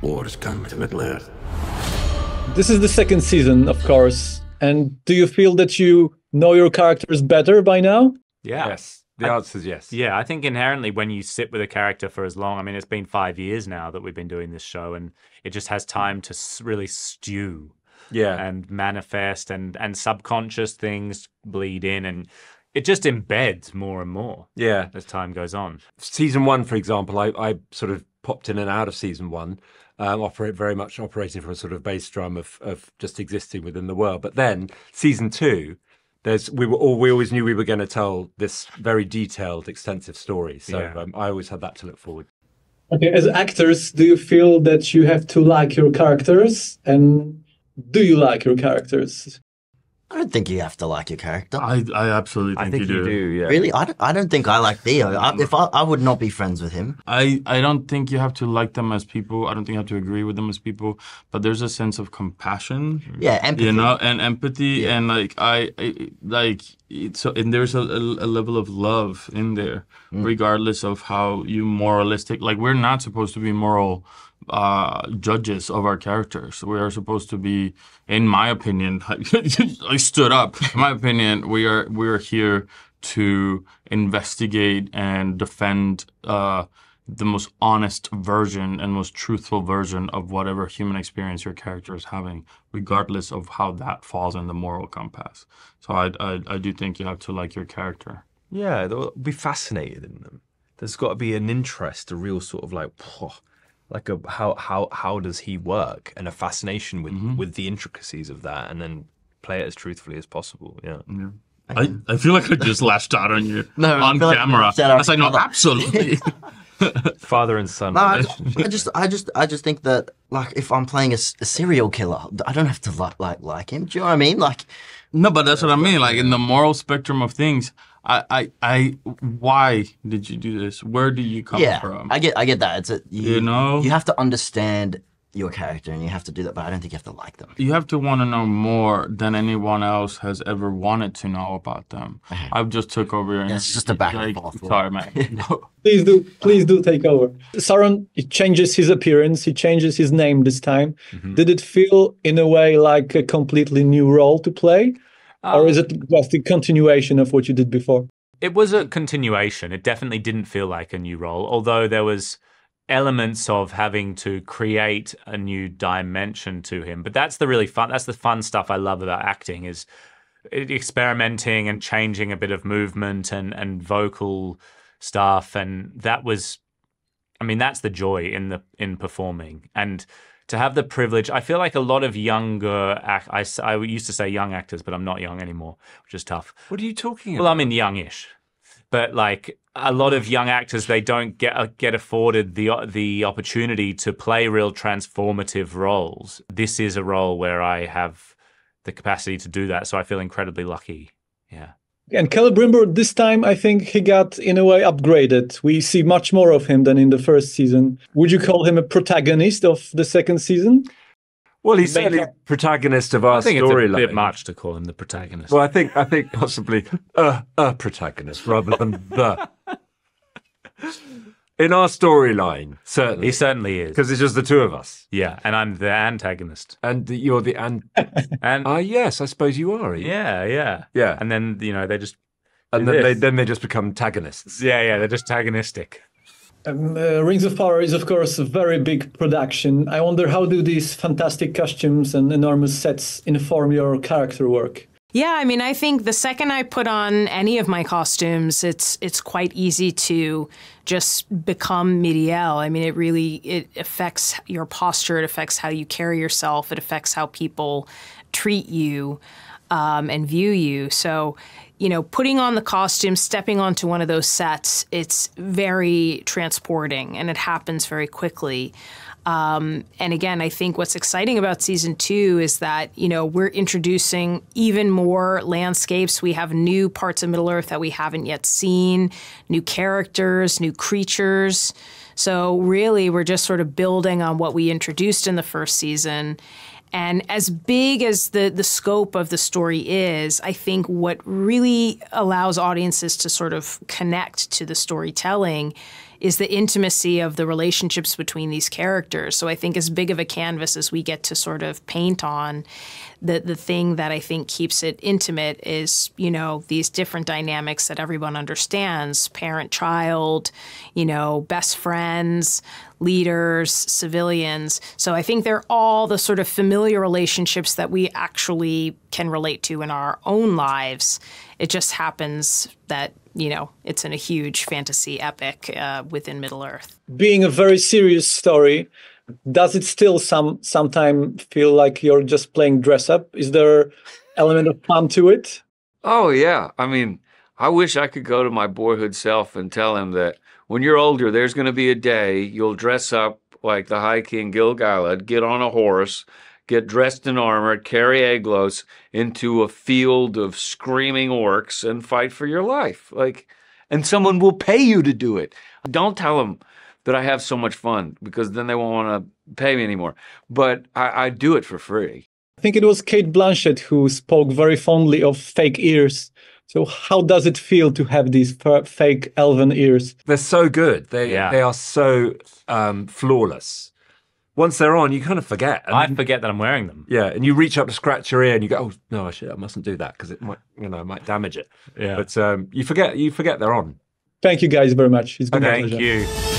War has come to Middle-earth. This is the second season, of course. And do you feel that you know your characters better by now? Yeah. Yes. The answer is yes. Yeah, I think inherently when you sit with a character for as long, I mean, it's been 5 years now that we've been doing this show, and it just has time to really stew and manifest, and subconscious things bleed in, and it just embeds more and more as time goes on. Season 1, for example, I sort of popped in and out of season 1, very much operating from a sort of bass drum of just existing within the world. But then season 2, we always knew we were going to tell this very detailed, extensive story. So I always had that to look forward. Okay, as actors, do you feel that you have to like your characters? And do you like your characters? I don't think you have to like your character. I absolutely think you do. Yeah. Really? I don't think I like Theo. I would not be friends with him. I don't think you have to like them as people. I don't think you have to agree with them as people. But there's a sense of compassion. Yeah, empathy. You know, and empathy, and and there's a level of love in there, regardless of how you moralistic. Like, we're not supposed to be moral judges of our characters. We are supposed to be, in my opinion, I stood up. In my opinion, we are here to investigate and defend the most honest version and most truthful version of whatever human experience your character is having, regardless of how that falls in the moral compass. So I do think you have to like your character. Yeah, they'll be fascinated in them. There's got to be an interest, a real sort of how does he work, and a fascination with the intricacies of that, and then play it as truthfully as possible. Yeah. I feel like I just lashed out on you on camera. I was like, no, absolutely. Father and son. No, I just think that, like, if I'm playing a serial killer, I don't have to like him. Do you know what I mean? Like, no, but that's what I mean. Like, in the moral spectrum of things, why did you do this? Where do you come from? I get that. You know, you have to understand your character, and you have to do that, but I don't think you have to like them. You have to want to know more than anyone else has ever wanted to know about them. I've just took over. And it's just a back and forth. Sorry, man. Please do take over. Sauron, he changes his appearance. He changes his name this time. Did it feel, in a way, like a completely new role to play? Or is it just a continuation of what you did before? It was a continuation. It definitely didn't feel like a new role, although there was elements of having to create a new dimension to him. But that's the fun stuff I love about acting, is experimenting and changing a bit of movement and vocal stuff. And that's the joy in performing. And to have the privilege, I feel like a lot of younger, I used to say young actors, but I'm not young anymore, which is tough. What are you talking about? Well, I mean youngish. But like a lot of young actors, they don't get afforded the opportunity to play real transformative roles. This is a role where I have the capacity to do that, so I feel incredibly lucky. Yeah. And Celebrimbor, this time, I think he got, in a way, upgraded. We see much more of him than in the first season. Would you call him a protagonist of the second season? Well, he's certainly a protagonist of our storyline. I think it's a bit much to call him the protagonist. Well, I think possibly a protagonist rather than the. In our storyline, certainly. He certainly is. Because it's just the two of us. Yeah, and I'm the antagonist. And you're the yes, I suppose you are. Yeah. And then, they just and then they just become antagonists. Yeah, they're just antagonistic. Rings of Power is, of course, a very big production. I wonder, how do these fantastic costumes and enormous sets inform your character work? Yeah, I mean, I think the second I put on any of my costumes, it's quite easy to just become Mielił. I mean, it affects your posture. It affects how you carry yourself. It affects how people treat you and view you. So, putting on the costume, stepping onto one of those sets, it's very transporting, and it happens very quickly. And again, I think what's exciting about season 2 is that, we're introducing even more landscapes. We have new parts of Middle-earth that we haven't yet seen, new characters, new creatures. So really, we're just sort of building on what we introduced in the first season. And as big as the scope of the story is, I think what really allows audiences to sort of connect to the storytelling is the intimacy of the relationships between these characters. So I think as big of a canvas as we get to sort of paint on, the thing that I think keeps it intimate is, you know, these different dynamics that everyone understands, parent-child, you know, best friends, leaders, civilians. So I think they're all the sort of familiar relationships that we actually can relate to in our own lives. It just happens that, you know, it's in a huge fantasy epic within Middle-earth. Being a very serious story, does it still sometimes feel like you're just playing dress up? Is there element of fun to it? Oh, yeah. I mean, I wish I could go to my boyhood self and tell him that when you're older, there's going to be a day you'll dress up like the High King Gil-galad, get on a horse, get dressed in armor, carry Aglos into a field of screaming orcs and fight for your life. Like, and someone will pay you to do it. Don't tell them that I have so much fun, because then they won't want to pay me anymore. But I do it for free. I think it was Kate Blanchett who spoke very fondly of fake ears. So how does it feel to have these fake elven ears? They're so good. They are so flawless. Once they're on, you kind of forget. I forget that I'm wearing them. Yeah, and you reach up to scratch your ear and you go, oh, no, I mustn't do that because it might, might damage it. Yeah. But you forget they're on. Thank you guys very much. It's been a Thank pleasure. you.